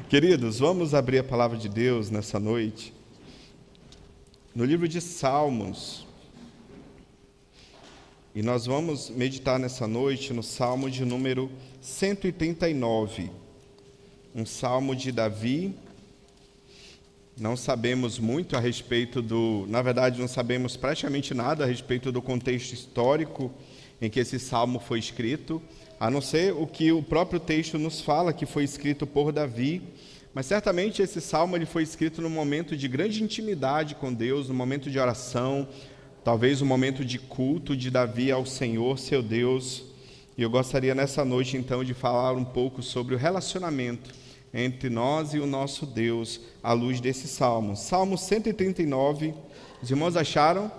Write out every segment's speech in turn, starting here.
Queridos, vamos abrir a palavra de Deus nessa noite, no livro de Salmos, e nós vamos meditar nessa noite no Salmo de número 139, um Salmo de Davi. Não sabemos muito a respeito na verdade, não sabemos praticamente nada a respeito do contexto histórico em que esse Salmo foi escrito, a não ser o que o próprio texto nos fala, que foi escrito por Davi. Mas certamente esse Salmo ele foi escrito num momento de grande intimidade com Deus, num momento de oração, talvez um momento de culto de Davi ao Senhor, seu Deus. E eu gostaria nessa noite, então, de falar um pouco sobre o relacionamento entre nós e o nosso Deus, à luz desse Salmo. Salmo 139, os irmãos acharam?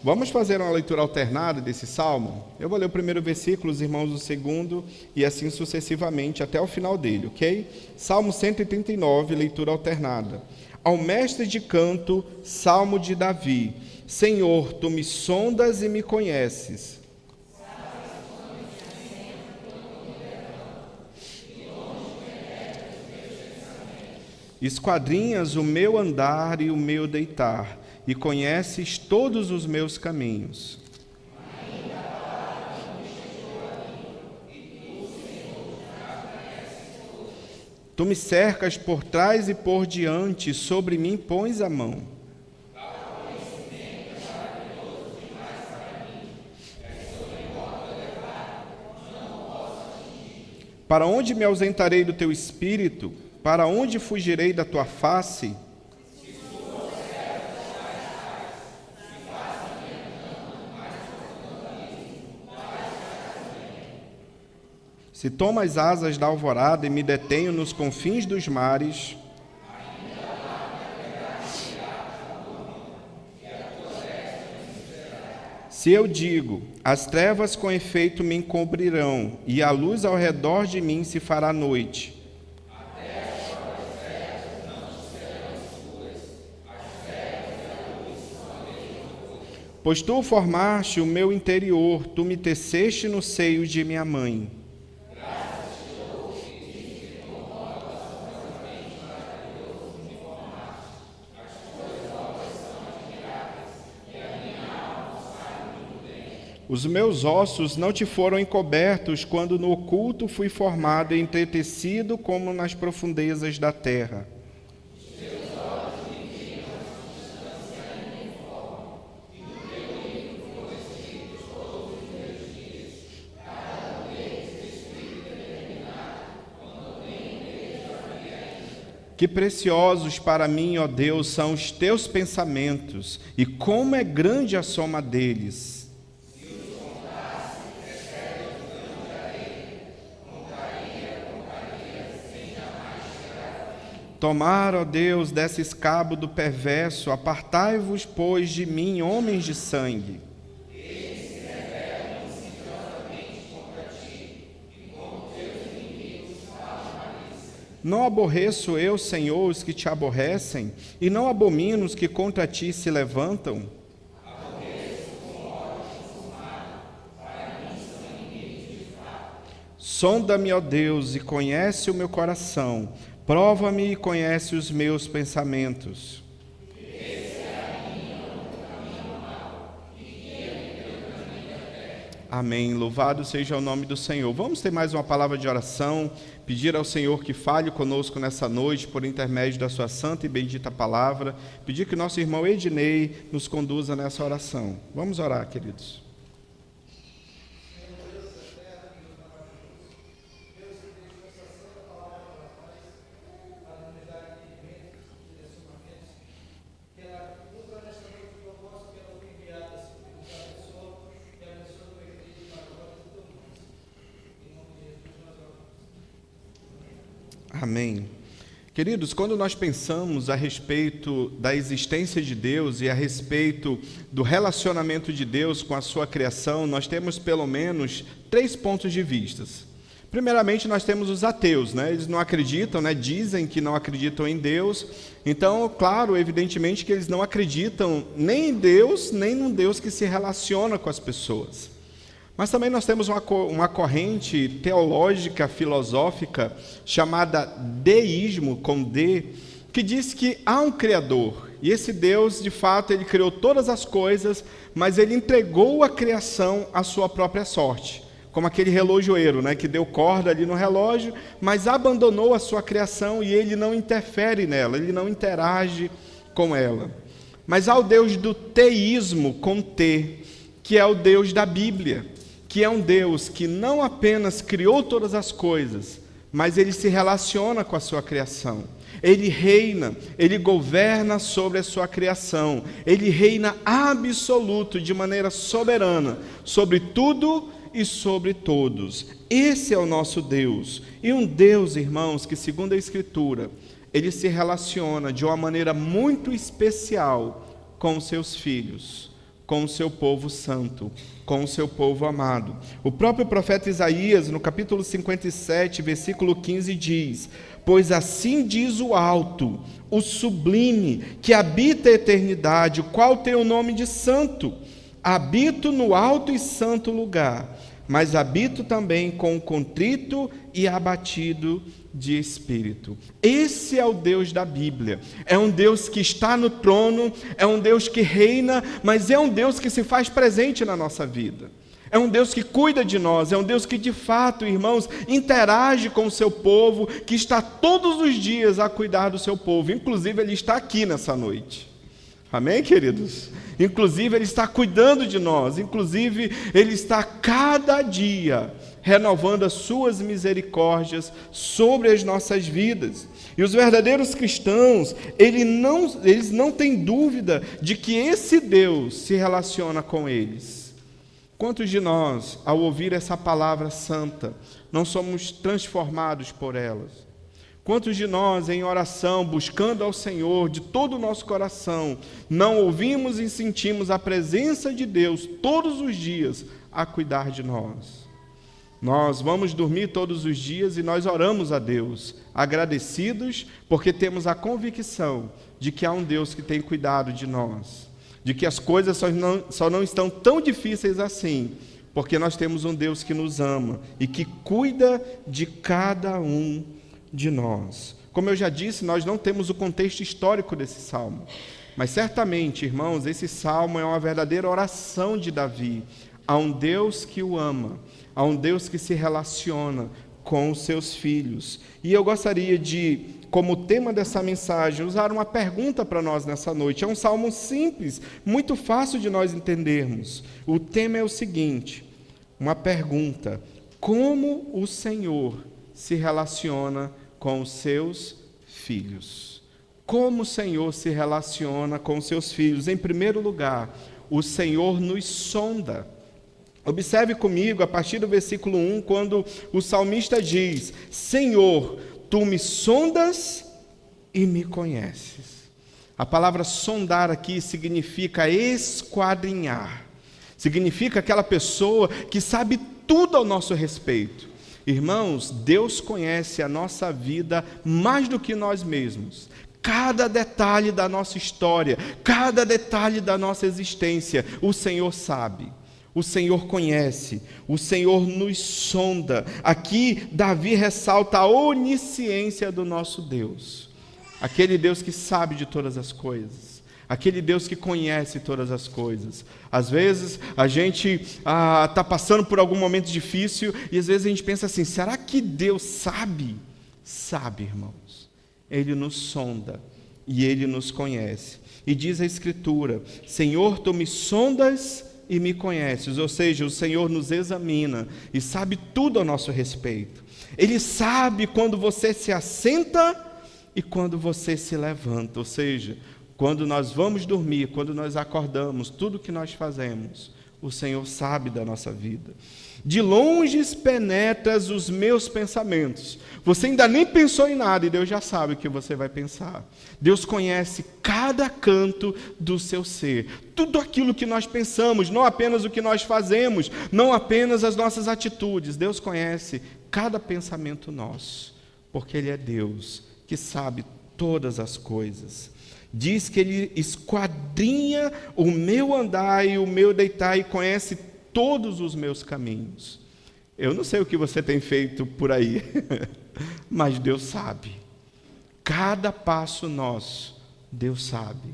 Vamos fazer uma leitura alternada desse Salmo? Eu vou ler o primeiro versículo, os irmãos o segundo, e assim sucessivamente até o final dele, ok? Salmo 139, leitura alternada. Ao mestre de canto, Salmo de Davi. Senhor, tu me sondas e me conheces. Esquadrinhas o meu andar e o meu deitar, e conheces todos os meus caminhos. Tu me cercas por trás e por diante, sobre mim pões a mão. Para onde me ausentarei do teu espírito? Para onde fugirei da tua face? Se tomo as asas da alvorada e me detenho nos confins dos mares, se eu digo, as trevas com efeito me encobrirão, e a luz ao redor de mim se fará noite. Pois tu formaste o meu interior, tu me teceste no seio de minha mãe. Os meus ossos não te foram encobertos quando no oculto fui formado e entretecido como nas profundezas da terra. Que preciosos para mim, ó Deus, são os teus pensamentos, e como é grande a soma deles. Tomar, ó Deus, desse escabo do perverso, apartai-vos, pois, de mim, homens de sangue. Não aborreço eu, Senhor, os que te aborrecem, e não abomino os que contra ti se levantam. Sonda-me, ó Deus, e conhece o meu coração. Prova-me e conhece os meus pensamentos. Amém. Louvado seja o nome do Senhor. Vamos ter mais uma palavra de oração, pedir ao Senhor que fale conosco nessa noite, por intermédio da sua santa e bendita palavra, pedir que nosso irmão Ednei nos conduza nessa oração. Vamos orar, queridos. Amém. Queridos, quando nós pensamos a respeito da existência de Deus e a respeito do relacionamento de Deus com a sua criação, nós temos pelo menos 3 pontos de vista. Primeiramente, nós temos os ateus, né? Eles não acreditam, né? Dizem que não acreditam em Deus. Então, claro, evidentemente que eles não acreditam nem em Deus, nem num Deus que se relaciona com as pessoas. Mas também nós temos uma corrente teológica, filosófica, chamada deísmo, com D, que diz que há um Criador. E esse Deus, de fato, ele criou todas as coisas, mas ele entregou a criação à sua própria sorte. Como aquele relojoeiro, né, que deu corda ali no relógio, mas abandonou a sua criação e ele não interfere nela, ele não interage com ela. Mas há o Deus do teísmo, com T, que é o Deus da Bíblia, que é um Deus que não apenas criou todas as coisas, mas ele se relaciona com a sua criação. Ele reina, ele governa sobre a sua criação. Ele reina absoluto, de maneira soberana, sobre tudo e sobre todos. Esse é o nosso Deus. E um Deus, irmãos, que segundo a Escritura, ele se relaciona de uma maneira muito especial com os seus filhos, com o seu povo santo, com o seu povo amado. O próprio profeta Isaías, no capítulo 57, versículo 15, diz: pois assim diz o alto, o sublime, que habita a eternidade, o qual tem o nome de santo. Habito no alto e santo lugar, mas habito também com o contrito e abatido de espírito. Esse é o Deus da Bíblia. É um Deus que está no trono, é um Deus que reina, mas é um Deus que se faz presente na nossa vida. É um Deus que cuida de nós, é um Deus que de fato, irmãos, interage com o seu povo, que está todos os dias a cuidar do seu povo. Inclusive, Ele está aqui nessa noite. Amém, queridos? Inclusive, Ele está cuidando de nós. Inclusive, Ele está cada dia renovando as suas misericórdias sobre as nossas vidas. E os verdadeiros cristãos, eles não têm dúvida de que esse Deus se relaciona com eles. Quantos de nós, ao ouvir essa palavra santa, não somos transformados por elas? Quantos de nós, em oração, buscando ao Senhor de todo o nosso coração, não ouvimos e sentimos a presença de Deus todos os dias a cuidar de nós? Nós vamos dormir todos os dias e nós oramos a Deus, agradecidos porque temos a convicção de que há um Deus que tem cuidado de nós, de que as coisas só não estão tão difíceis assim, porque nós temos um Deus que nos ama e que cuida de cada um de nós. Como eu já disse, nós não temos o contexto histórico desse salmo, mas certamente, irmãos, esse salmo é uma verdadeira oração de Davi a um Deus que o ama, a um Deus que se relaciona com os seus filhos. E eu gostaria de, como tema dessa mensagem, usar uma pergunta para nós nessa noite. É um salmo simples, muito fácil de nós entendermos. O tema é o seguinte, uma pergunta: como o Senhor se relaciona com os seus filhos? Como o Senhor se relaciona com os seus filhos? Em primeiro lugar, o Senhor nos sonda. Observe comigo, a partir do versículo 1, quando o salmista diz: Senhor, Tu me sondas e me conheces. A palavra sondar aqui significa esquadrinhar. Significa aquela pessoa que sabe tudo ao nosso respeito. Irmãos, Deus conhece a nossa vida mais do que nós mesmos. Cada detalhe da nossa história, cada detalhe da nossa existência, o Senhor sabe. O Senhor conhece, o Senhor nos sonda. Aqui, Davi ressalta a onisciência do nosso Deus. Aquele Deus que sabe de todas as coisas. Aquele Deus que conhece todas as coisas. Às vezes, a gente está passando por algum momento difícil e às vezes a gente pensa assim, será que Deus sabe? Sabe, irmãos. Ele nos sonda e Ele nos conhece. E diz a Escritura, Senhor, Tu me sondas e me conheces, ou seja, o Senhor nos examina e sabe tudo a nosso respeito. Ele sabe quando você se assenta e quando você se levanta, ou seja, quando nós vamos dormir, quando nós acordamos, tudo que nós fazemos, o Senhor sabe da nossa vida. De longe penetras os meus pensamentos. Você ainda nem pensou em nada e Deus já sabe o que você vai pensar. Deus conhece cada canto do seu ser. Tudo aquilo que nós pensamos, não apenas o que nós fazemos, não apenas as nossas atitudes. Deus conhece cada pensamento nosso, porque Ele é Deus que sabe todas as coisas. Diz que Ele esquadrinha o meu andar e o meu deitar e conhece todos os meus caminhos. Eu não sei o que você tem feito por aí, mas Deus sabe. Cada passo nosso, Deus sabe.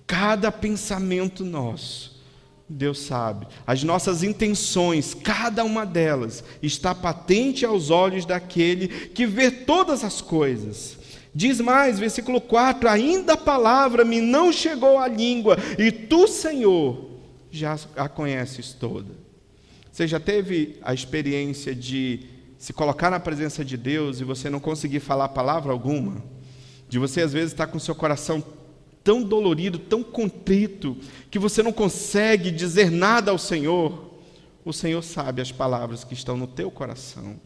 Cada pensamento nosso, Deus sabe. As nossas intenções, cada uma delas, está patente aos olhos daquele que vê todas as coisas. Diz mais, versículo 4, ainda a palavra me não chegou à língua, e tu, Senhor, já a conheces toda. Você já teve a experiência de se colocar na presença de Deus e você não conseguir falar palavra alguma? De você, às vezes, estar com o seu coração tão dolorido, tão contrito, que você não consegue dizer nada ao Senhor? O Senhor sabe as palavras que estão no teu coração.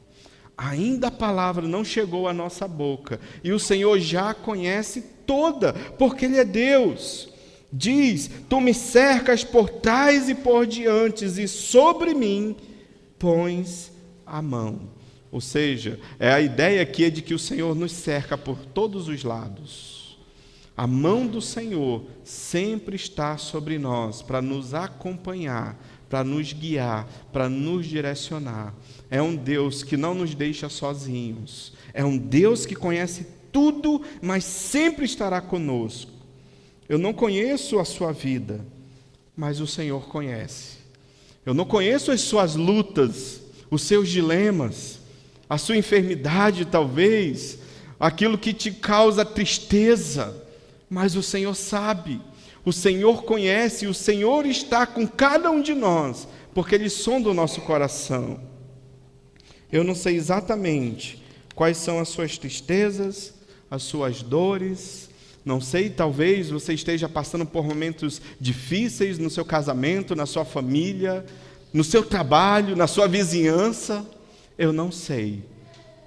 Ainda a palavra não chegou à nossa boca, e o Senhor já a conhece toda, porque Ele é Deus. Diz, tu me cercas por trás e por diante, e sobre mim pões a mão. Ou seja, a ideia aqui é de que o Senhor nos cerca por todos os lados. A mão do Senhor sempre está sobre nós, para nos acompanhar, para nos guiar, para nos direcionar. É um Deus que não nos deixa sozinhos. É um Deus que conhece tudo, mas sempre estará conosco. Eu não conheço a sua vida, mas o Senhor conhece. Eu não conheço as suas lutas, os seus dilemas, a sua enfermidade talvez, aquilo que te causa tristeza, mas o Senhor sabe. O Senhor conhece, o Senhor está com cada um de nós, porque Ele sonda o nosso coração. Eu não sei exatamente quais são as suas tristezas, as suas dores. Não sei, talvez você esteja passando por momentos difíceis no seu casamento, na sua família, no seu trabalho, na sua vizinhança. Eu não sei,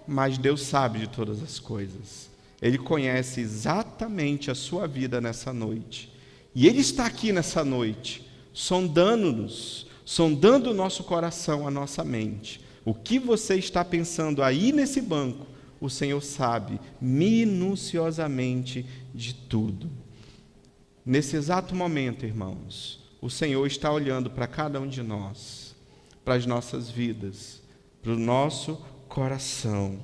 mas Deus sabe de todas as coisas. Ele conhece exatamente a sua vida nessa noite. E Ele está aqui nessa noite, sondando-nos, sondando o nosso coração, a nossa mente. O que você está pensando aí nesse banco, o Senhor sabe minuciosamente de tudo. Nesse exato momento, irmãos, o Senhor está olhando para cada um de nós, para as nossas vidas, para o nosso coração.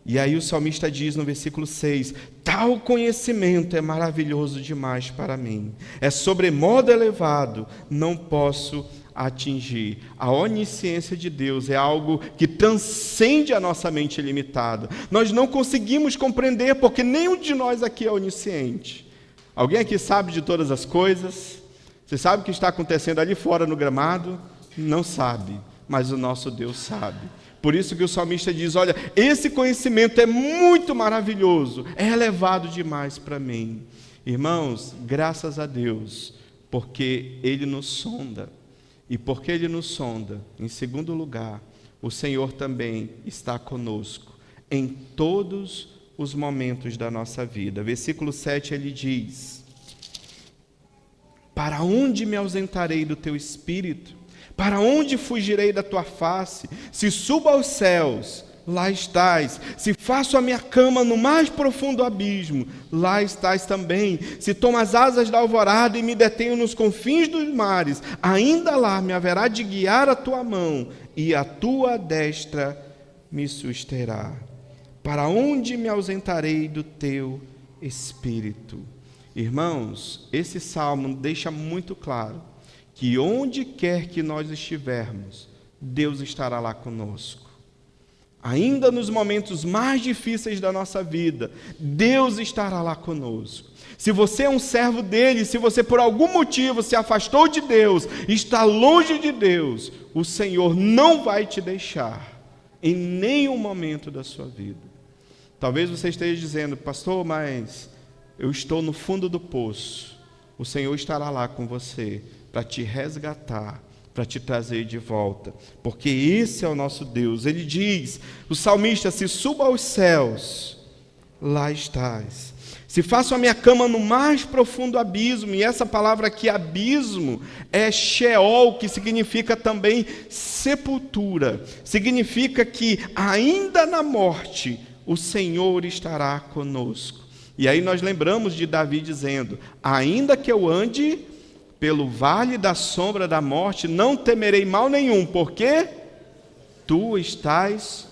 E aí o salmista diz no versículo 6, tal conhecimento é maravilhoso demais para mim, é sobremodo elevado, não posso atingir. A onisciência de Deus é algo que transcende a nossa mente limitada. Nós não conseguimos compreender, porque nenhum de nós aqui é onisciente. Alguém aqui sabe de todas as coisas? Você sabe o que está acontecendo ali fora no gramado? Não sabe, mas o nosso Deus sabe. Por isso que o salmista diz, olha, esse conhecimento é muito maravilhoso, é elevado demais para mim. Irmãos, graças a Deus, porque Ele nos sonda. E porque Ele nos sonda, em segundo lugar, o Senhor também está conosco em todos os momentos da nossa vida. Versículo 7, ele diz, para onde me ausentarei do teu espírito? Para onde fugirei da tua face? Se subo aos céus, lá estás. Se faço a minha cama no mais profundo abismo, lá estás também. Se tomo as asas da alvorada e me detenho nos confins dos mares, ainda lá me haverá de guiar a tua mão, e a tua destra me susterá. Para onde me ausentarei do teu espírito? Irmãos, esse salmo deixa muito claro que onde quer que nós estivermos, Deus estará lá conosco. Ainda nos momentos mais difíceis da nossa vida, Deus estará lá conosco. Se você é um servo dele, se você por algum motivo se afastou de Deus, está longe de Deus, o Senhor não vai te deixar em nenhum momento da sua vida. Talvez você esteja dizendo, pastor, mas eu estou no fundo do poço. O Senhor estará lá com você para te resgatar, para te trazer de volta, porque esse é o nosso Deus. Ele diz, o salmista, se suba aos céus, lá estás. Se faço a minha cama no mais profundo abismo, e essa palavra aqui, abismo, é Sheol, que significa também sepultura. Significa que ainda na morte, o Senhor estará conosco. E aí nós lembramos de Davi dizendo, ainda que eu ande pelo vale da sombra da morte, não temerei mal nenhum, porque tu estás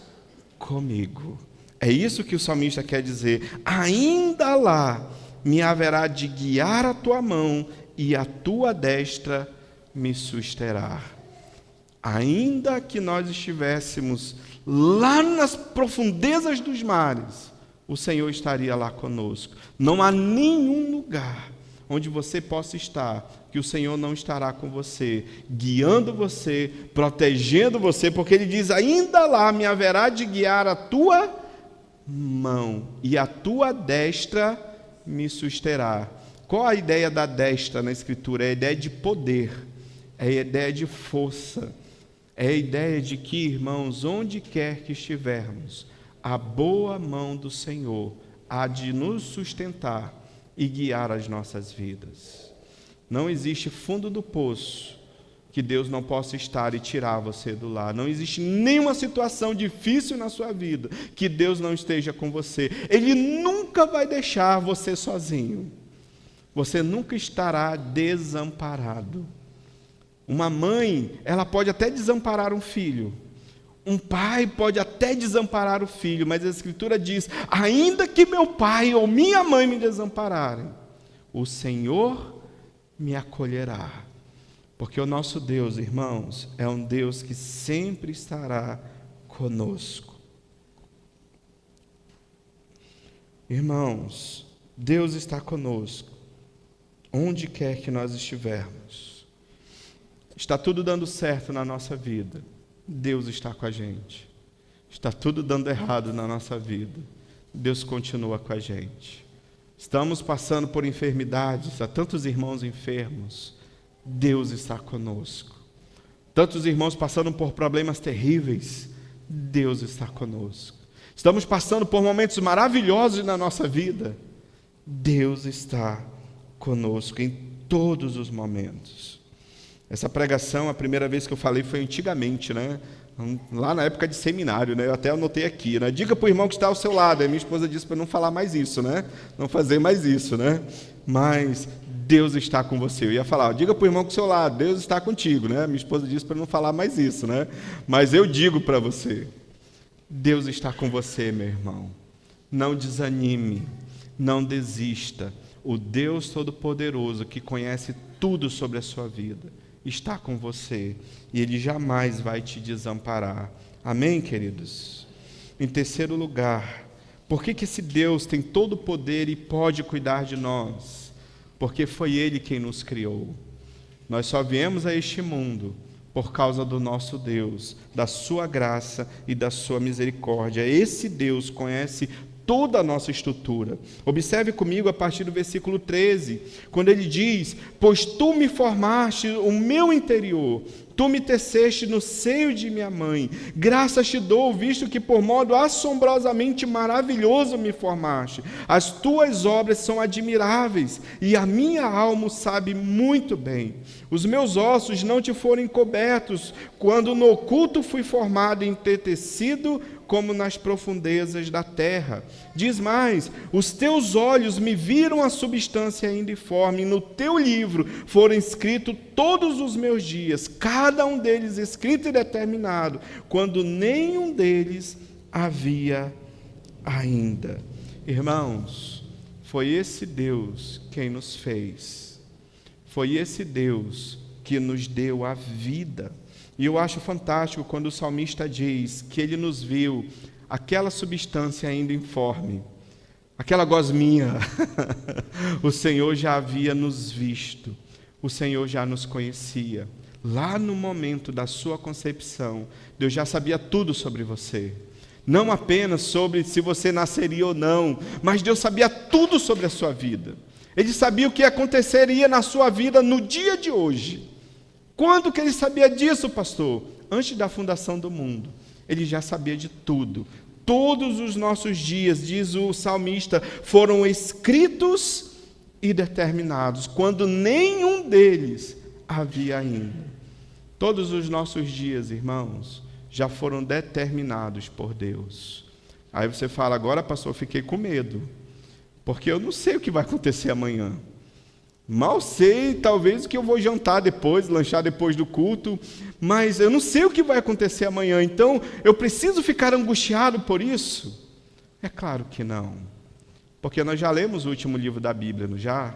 comigo. É isso que o salmista quer dizer. Ainda lá me haverá de guiar a tua mão e a tua destra me susterá. Ainda que nós estivéssemos lá nas profundezas dos mares, o Senhor estaria lá conosco. Não há nenhum lugar onde você possa estar que o Senhor não estará com você, guiando você, protegendo você, porque Ele diz, ainda lá me haverá de guiar a tua mão e a tua destra me susterá. Qual a ideia da destra na Escritura? É a ideia de poder, é a ideia de força, é a ideia de que, irmãos, onde quer que estivermos, a boa mão do Senhor há de nos sustentar e guiar as nossas vidas. Não existe fundo do poço que Deus não possa estar e tirar você do lá. Não existe nenhuma situação difícil na sua vida que Deus não esteja com você. Ele nunca vai deixar você sozinho. Você nunca estará desamparado. Uma mãe, ela pode até desamparar um filho. Um pai pode até desamparar o filho, mas a Escritura diz, ainda que meu pai ou minha mãe me desampararem, o Senhor me acolherá. Porque o nosso Deus, irmãos, é um Deus que sempre estará conosco. Irmãos, Deus está conosco, onde quer que nós estivermos. Está tudo dando certo na nossa vida, Deus está com a gente. Está tudo dando errado na nossa vida, Deus continua com a gente. Estamos passando por enfermidades, há tantos irmãos enfermos, Deus está conosco. Tantos irmãos passando por problemas terríveis, Deus está conosco. Estamos passando por momentos maravilhosos na nossa vida, Deus está conosco em todos os momentos. Essa pregação, a primeira vez que eu falei foi antigamente, né? Lá na época de seminário, né? Eu até anotei aqui, né? Diga para o irmão que está ao seu lado. Aí minha esposa disse para não falar mais isso, né? Não fazer mais isso, né? Mas Deus está com você. Eu ia falar, diga para o irmão que está ao seu lado, Deus está contigo, né? Minha esposa disse para não falar mais isso, né? Mas eu digo para você, Deus está com você, meu irmão. Não desanime, não desista. O Deus Todo-Poderoso, que conhece tudo sobre a sua vida, está com você e Ele jamais vai te desamparar. Amém, queridos? Em terceiro lugar, por que esse Deus tem todo o poder e pode cuidar de nós? Porque foi Ele quem nos criou. Nós só viemos a este mundo por causa do nosso Deus, da sua graça e da sua misericórdia. Esse Deus conhece toda a nossa estrutura. Observe comigo a partir do versículo 13, quando ele diz, pois tu me formaste o meu interior, tu me teceste no seio de minha mãe, graças te dou, visto que por modo assombrosamente maravilhoso me formaste. As tuas obras são admiráveis, e a minha alma o sabe muito bem. Os meus ossos não te foram encobertos, quando no oculto fui formado e entretecido, como nas profundezas da terra. Diz mais, os teus olhos me viram a substância ainda informe, e no teu livro foram escritos todos os meus dias, cada um deles escrito e determinado, quando nenhum deles havia ainda. Irmãos, foi esse Deus quem nos fez, foi esse Deus que nos deu a vida. E eu acho fantástico quando o salmista diz que ele nos viu, aquela substância ainda informe, aquela gosminha, o Senhor já havia nos visto, o Senhor já nos conhecia. Lá no momento da sua concepção, Deus já sabia tudo sobre você. Não apenas sobre se você nasceria ou não, mas Deus sabia tudo sobre a sua vida. Ele sabia o que aconteceria na sua vida no dia de hoje. Quando que ele sabia disso, pastor? Antes da fundação do mundo. Ele já sabia de tudo. Todos os nossos dias, diz o salmista, foram escritos e determinados, quando nenhum deles havia ainda. Todos os nossos dias, irmãos, já foram determinados por Deus. Aí você fala, agora, pastor, eu fiquei com medo, porque eu não sei o que vai acontecer amanhã. Mal sei, talvez, o que eu vou jantar depois, lanchar depois do culto, mas eu não sei o que vai acontecer amanhã, então eu preciso ficar angustiado por isso? É claro que não, porque nós já lemos o último livro da Bíblia, não já?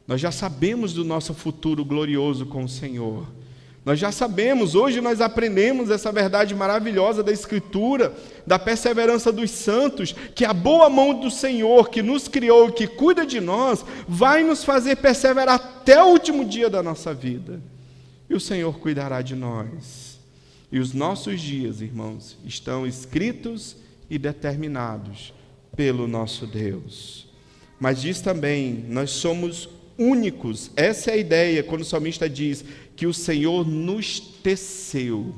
Nós já sabemos do nosso futuro glorioso com o Senhor. Nós já sabemos, hoje nós aprendemos essa verdade maravilhosa da Escritura, da perseverança dos santos, que a boa mão do Senhor, que nos criou, que cuida de nós, vai nos fazer perseverar até o último dia da nossa vida. E o Senhor cuidará de nós. E os nossos dias, irmãos, estão escritos e determinados pelo nosso Deus. Mas diz também, nós somos únicos. Essa é a ideia, quando o salmista diz que o Senhor nos teceu.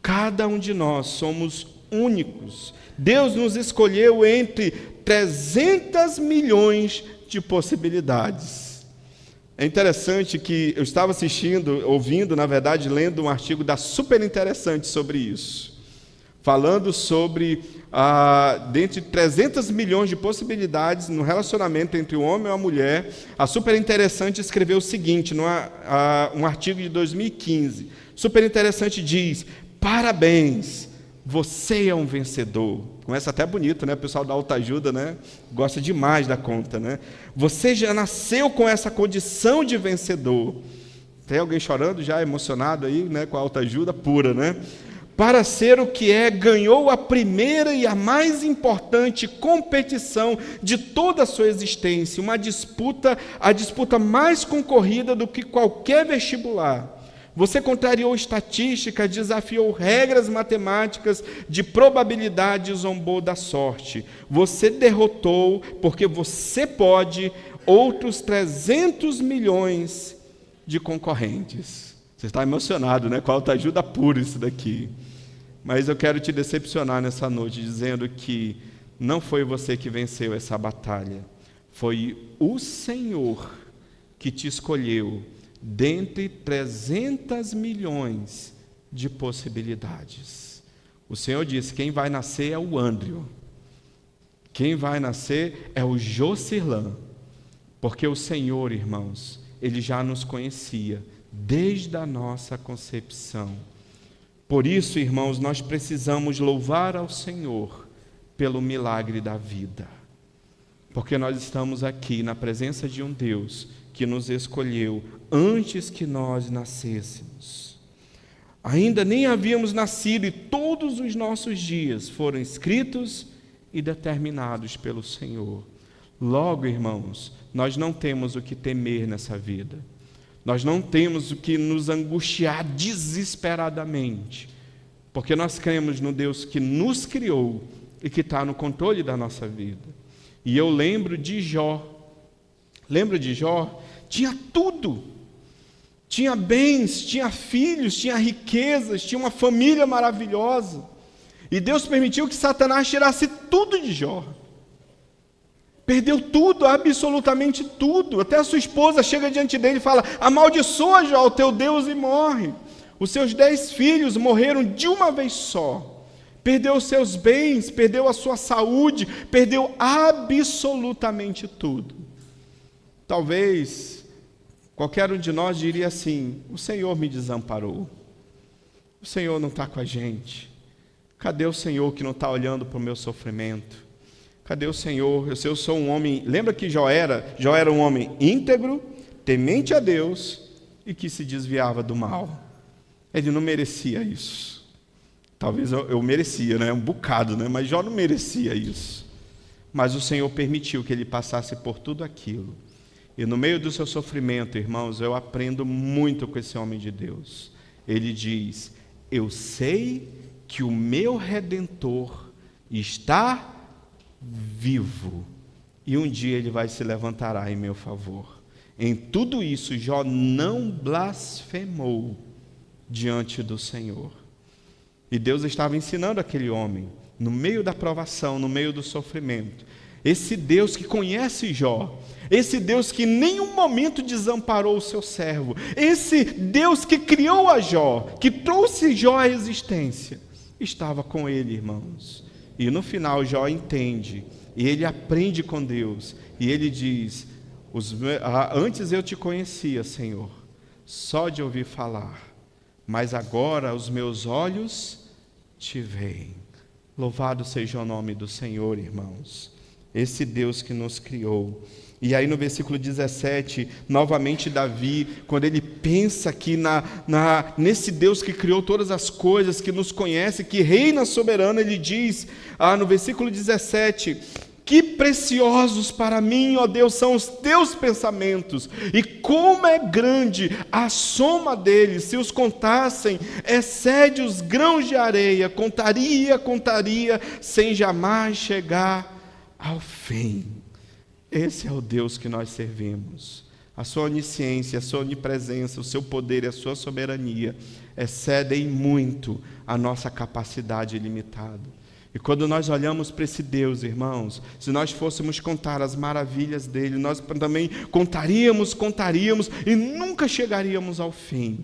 Cada um de nós somos únicos. Deus nos escolheu entre 300 milhões de possibilidades. É interessante que eu estava ouvindo, na verdade, lendo um artigo da Super Interessante sobre isso. Falando sobre, dentre 300 milhões de possibilidades no relacionamento entre o homem e a mulher, a Super Interessante escreveu o seguinte, um artigo de 2015. Super Interessante diz: parabéns, você é um vencedor. Começa até bonito, né? O pessoal da autoajuda, né? Gosta demais da conta, né? Você já nasceu com essa condição de vencedor. Tem alguém chorando já, emocionado aí, né? Com a autoajuda pura, né? Para ser o que é, ganhou a primeira e a mais importante competição de toda a sua existência, a disputa mais concorrida do que qualquer vestibular. Você contrariou estatística, desafiou regras matemáticas de probabilidade e zombou da sorte. Você derrotou, porque você pode, outros 300 milhões de concorrentes. Você está emocionado, né? Com a autoajuda pura isso daqui. Mas eu quero te decepcionar nessa noite, dizendo que não foi você que venceu essa batalha. Foi o Senhor que te escolheu dentre 300 milhões de possibilidades. O Senhor disse: quem vai nascer é o Andrew. Quem vai nascer é o Jocirlan. Porque o Senhor, irmãos, Ele já nos conhecia desde a nossa concepção. Por isso, irmãos, nós precisamos louvar ao Senhor pelo milagre da vida. Porque nós estamos aqui na presença de um Deus que nos escolheu antes que nós nascêssemos. Ainda nem havíamos nascido e todos os nossos dias foram escritos e determinados pelo Senhor. Logo, irmãos, nós não temos o que temer nessa vida. Nós não temos o que nos angustiar desesperadamente, porque nós cremos no Deus que nos criou e que está no controle da nossa vida. E eu lembro de Jó. Lembra de Jó? Tinha tudo. Tinha bens, tinha filhos, tinha riquezas, tinha uma família maravilhosa. E Deus permitiu que Satanás tirasse tudo de Jó. Perdeu tudo, absolutamente tudo. Até a sua esposa chega diante dele e fala: amaldiçoa Jó, o teu Deus, e morre. Os seus 10 filhos morreram de uma vez só. Perdeu os seus bens, perdeu a sua saúde, perdeu absolutamente tudo. Talvez qualquer um de nós diria assim: o Senhor me desamparou. O Senhor não está com a gente. Cadê o Senhor que não está olhando para o meu sofrimento? Cadê o Senhor? Eu sou um homem... Lembra que Jó era um homem íntegro, temente a Deus e que se desviava do mal. Ele não merecia isso. Talvez eu merecia, né? Um bocado, né? Mas Jó não merecia isso. Mas o Senhor permitiu que ele passasse por tudo aquilo. E no meio do seu sofrimento, irmãos, eu aprendo muito com esse homem de Deus. Ele diz: eu sei que o meu Redentor está vivo, e um dia ele vai se levantar em meu favor. Em tudo isso, Jó não blasfemou diante do Senhor. E Deus estava ensinando aquele homem, no meio da provação, no meio do sofrimento, esse Deus que conhece Jó, esse Deus que em nenhum momento desamparou o seu servo, esse Deus que criou a Jó, que trouxe Jó à existência, estava com ele, irmãos. E no final Jó entende, e ele aprende com Deus, e ele diz: Antes eu te conhecia, Senhor, só de ouvir falar, mas agora os meus olhos te veem. Louvado seja o nome do Senhor, irmãos. Esse Deus que nos criou. E aí no versículo 17, novamente Davi, quando ele pensa aqui nesse Deus que criou todas as coisas, que nos conhece, que reina soberano, ele diz, no versículo 17, que preciosos para mim, ó Deus, são os teus pensamentos, e como é grande a soma deles, se os contassem, excede os grãos de areia, contaria, sem jamais chegar ao fim. Esse é o Deus que nós servimos. A sua onisciência, a sua onipresença, o seu poder e a sua soberania excedem muito a nossa capacidade limitada. E quando nós olhamos para esse Deus, irmãos, se nós fôssemos contar as maravilhas dele, nós também contaríamos e nunca chegaríamos ao fim.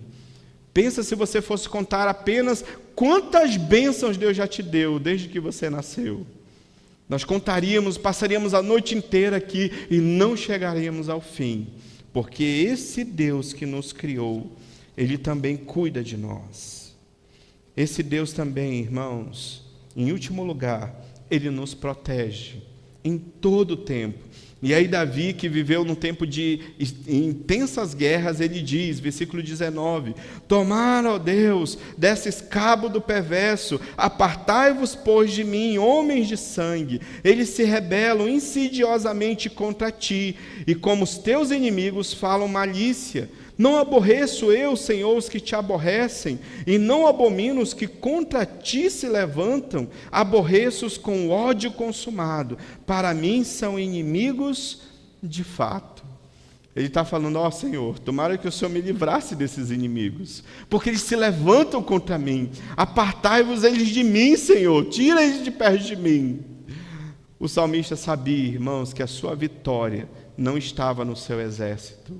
Pensa se você fosse contar apenas quantas bênçãos Deus já te deu desde que você nasceu. Nós contaríamos, passaríamos a noite inteira aqui e não chegaríamos ao fim, porque esse Deus que nos criou, Ele também cuida de nós. Esse Deus também, irmãos, em último lugar, Ele nos protege em todo o tempo. E aí Davi, que viveu num tempo de intensas guerras, ele diz, versículo 19, tomara, ó Deus, desses cabo do perverso, apartai-vos, pois, de mim, homens de sangue, eles se rebelam insidiosamente contra ti, e como os teus inimigos falam malícia. Não aborreço eu, Senhor, os que te aborrecem, e não abomino os que contra ti se levantam, aborreço-os com ódio consumado, para mim são inimigos de fato. Ele está falando, ó Senhor, tomara que o Senhor me livrasse desses inimigos, porque eles se levantam contra mim, apartai-vos eles de mim, Senhor, tira eles de perto de mim. O salmista sabia, irmãos, que a sua vitória não estava no seu exército,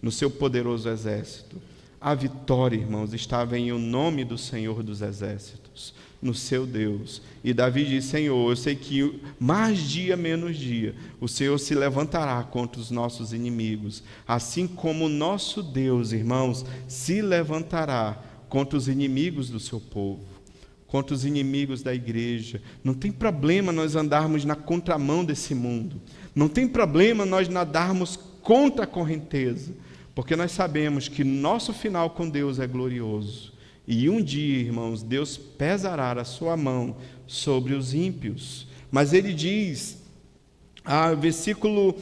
no seu poderoso exército. A vitória, irmãos, estava em o nome do Senhor dos exércitos, no seu Deus. E Davi diz, Senhor, eu sei que mais dia, menos dia, o Senhor se levantará contra os nossos inimigos, assim como o nosso Deus, irmãos, se levantará contra os inimigos do seu povo, contra os inimigos da igreja. Não tem problema nós andarmos na contramão desse mundo, não tem problema nós nadarmos contra a correnteza, porque nós sabemos que nosso final com Deus é glorioso. E um dia, irmãos, Deus pesará a sua mão sobre os ímpios. Mas ele diz, versículo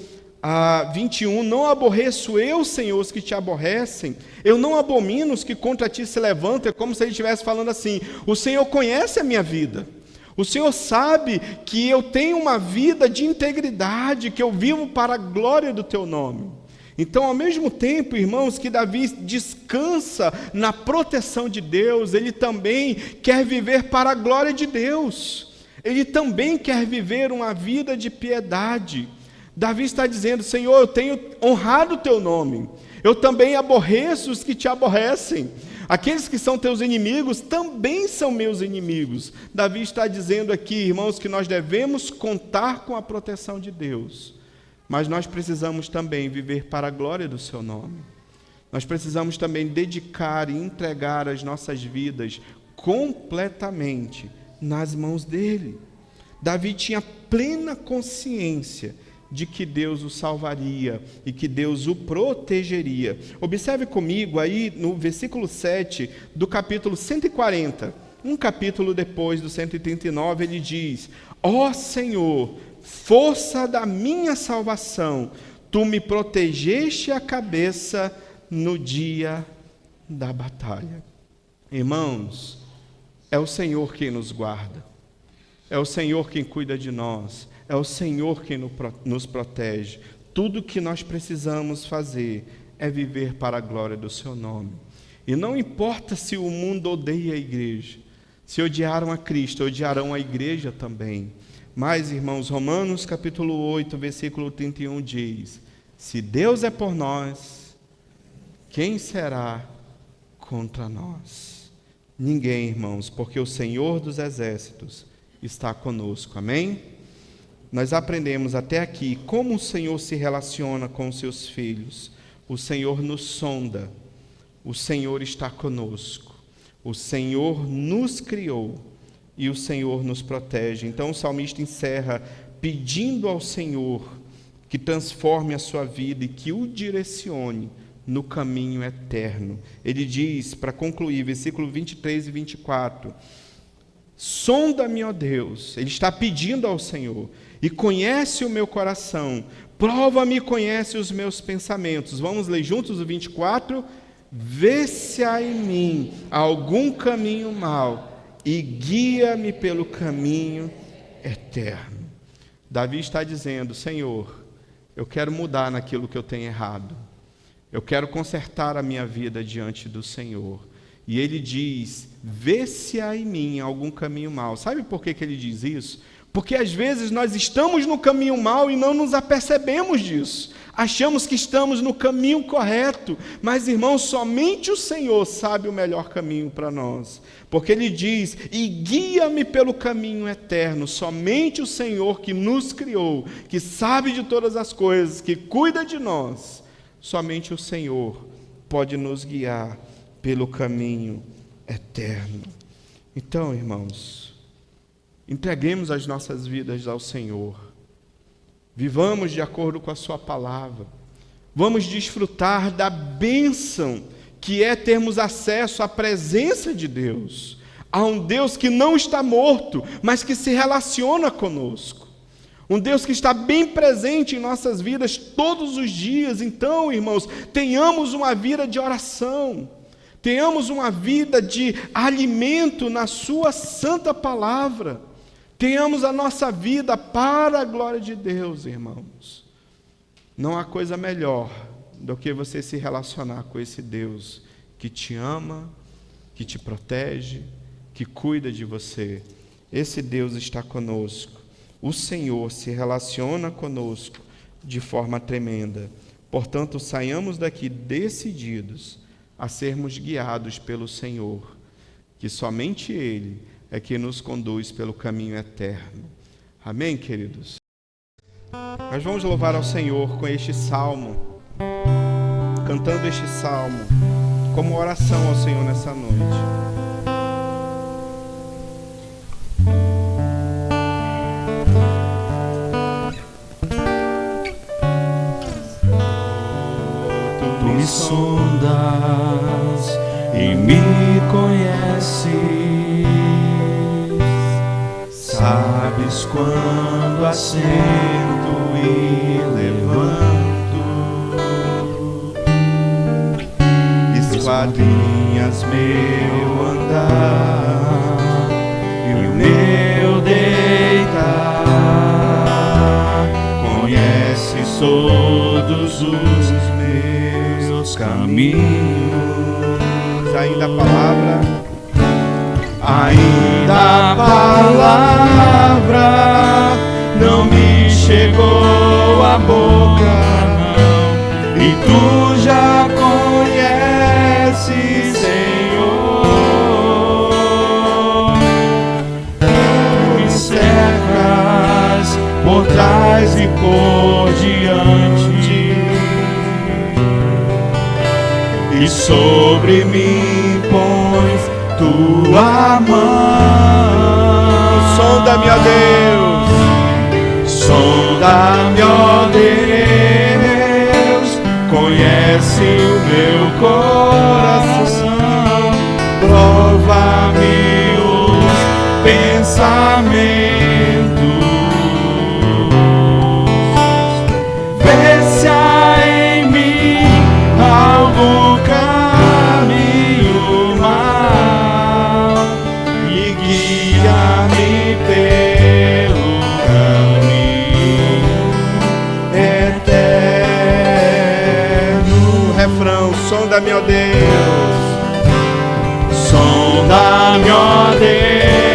21, não aborreço eu, Senhor, os que te aborrecem, eu não abomino os que contra ti se levantam. É como se ele estivesse falando assim, o Senhor conhece a minha vida, o Senhor sabe que eu tenho uma vida de integridade, que eu vivo para a glória do teu nome. Então, ao mesmo tempo, irmãos, que Davi descansa na proteção de Deus, ele também quer viver para a glória de Deus. Ele também quer viver uma vida de piedade. Davi está dizendo, Senhor, eu tenho honrado o teu nome. Eu também aborreço os que te aborrecem. Aqueles que são teus inimigos também são meus inimigos. Davi está dizendo aqui, irmãos, que nós devemos contar com a proteção de Deus. Mas nós precisamos também viver para a glória do seu nome. Nós precisamos também dedicar e entregar as nossas vidas completamente nas mãos dele. Davi tinha plena consciência de que Deus o salvaria e que Deus o protegeria. Observe comigo aí no versículo 7 do capítulo 140, um capítulo depois do 139, ele diz, ó Senhor, força da minha salvação, tu me protegeste a cabeça no dia da batalha. Irmãos, é o Senhor quem nos guarda, é o Senhor quem cuida de nós, é o Senhor quem nos protege. Tudo que nós precisamos fazer é viver para a glória do seu nome. E não importa se o mundo odeia a igreja, se odiaram a Cristo, odiarão a igreja também. Mas, irmãos, Romanos capítulo 8, versículo 31 diz, se Deus é por nós, quem será contra nós? Ninguém, irmãos, porque o Senhor dos exércitos está conosco, amém? nós aprendemos até aqui como o Senhor se relaciona com os seus filhos. O Senhor nos sonda, o Senhor está conosco, o Senhor nos criou e o Senhor nos protege. Então o salmista encerra pedindo ao Senhor que transforme a sua vida e que o direcione no caminho eterno. Ele diz, para concluir, versículo 23 e 24, sonda-me, ó Deus, ele está pedindo ao Senhor, e conhece o meu coração, prova-me e conhece os meus pensamentos. Vamos ler juntos o 24? Vê se há em mim algum caminho mau e guia-me pelo caminho eterno. Davi está dizendo, Senhor, eu quero mudar naquilo que eu tenho errado. Eu quero consertar a minha vida diante do Senhor. E ele diz, vê se há em mim algum caminho mau. Sabe por que ele diz isso? Porque às vezes nós estamos no caminho mau e não nos apercebemos disso. Achamos que estamos no caminho correto, mas, irmãos, somente o Senhor sabe o melhor caminho para nós. Porque ele diz, e guia-me pelo caminho eterno. Somente o Senhor que nos criou, que sabe de todas as coisas, que cuida de nós, somente o Senhor pode nos guiar pelo caminho eterno. Então, irmãos, entreguemos as nossas vidas ao Senhor. Vivamos de acordo com a sua palavra. Vamos desfrutar da bênção que é termos acesso à presença de Deus, a um Deus que não está morto, mas que se relaciona conosco. Um Deus que está bem presente em nossas vidas todos os dias. Então, irmãos, tenhamos uma vida de oração, tenhamos uma vida de alimento na sua santa palavra, tenhamos a nossa vida para a glória de Deus, irmãos. Não há coisa melhor do que você se relacionar com esse Deus que te ama, que te protege, que cuida de você. Esse Deus está conosco. O Senhor se relaciona conosco de forma tremenda. Portanto, saiamos daqui decididos a sermos guiados pelo Senhor, que somente Ele é que nos conduz pelo caminho eterno. Amém, queridos? Nós vamos louvar ao Senhor com este salmo, cantando este salmo como oração ao Senhor nessa noite. Me sondas e me conheces, sabes quando assento e levanto, esquadrinhas meu andar e o meu deitar, conheces todos os meus caminhos. Ainda a palavra, ainda a palavra não me chegou à boca, não, e tu já conheces, Senhor. Tu me cercas por trás e por diante, e sobre mim pões tua mão. sonda-me, ó Deus, sonda-me, ó Deus, conhece o meu coração, prova-me os pensamentos, vê se há em mim algum caminho mau e guia-me pelo caminho eterno. refrão, sonda-me, ó Deus, Sonda-me, ó Deus,